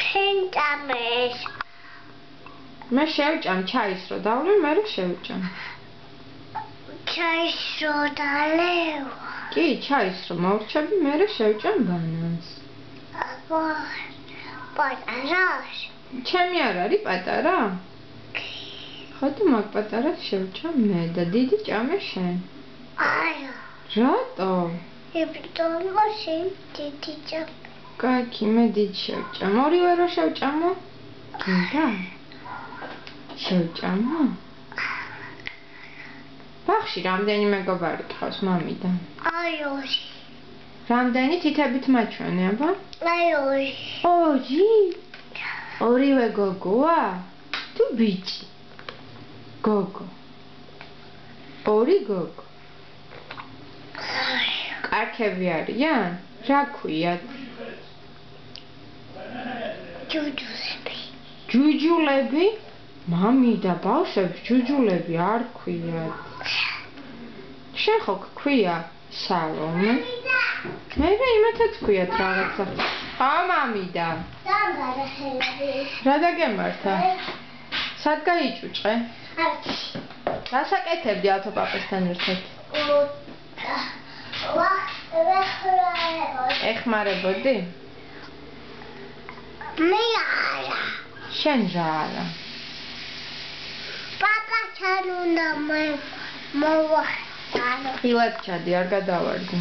შენჭამეს. მე შევჭამ ჩაის რო დავლე, მე რო შევჭამ. ჩაის რო დალევ. კი, ჩაის რო მოვრჩები, მე რო შევჭამ ბანანს. პატარას. ჩემი არ არის პატარა? ხოდი მაგ პატარას შევჭამ მე და დიდი ჭამე შენ. არა. რატო? იმიტომ შენ დიდი ჭამე. კაი, მე დიდი შევჭამ. ორივე რო შევჭამო? გინდა? შევჭამო? ბაღში რამდენი მეგობარი გყავს მამიდან? აი ორი. რამდენი თითებით მაჩვენე, აბა? აი ორი. ორი? ორივე გოგოა? თუ ბიჭი? გოგო. ორი გოგო. კარქები არიან? რა ქვიათ? ჯუჯულები. ჯუჯულები? მამი და ბავშვებს ჯუჯულები არ ქვიათ. შენ ხო გქვია სალომე? მე იმათაც ქვიათ რაღაცა. ხო მამიდა. რა დაგემართა? სად გაიჭუჭყე? გასაკეთებდი ავტოპაპესთან ერთად. ეხმარებოდი? მე არა. შენ რა არა? პაპასთან უნდა მოვახსენო. ხილად ჩადი, არ გადავარდი.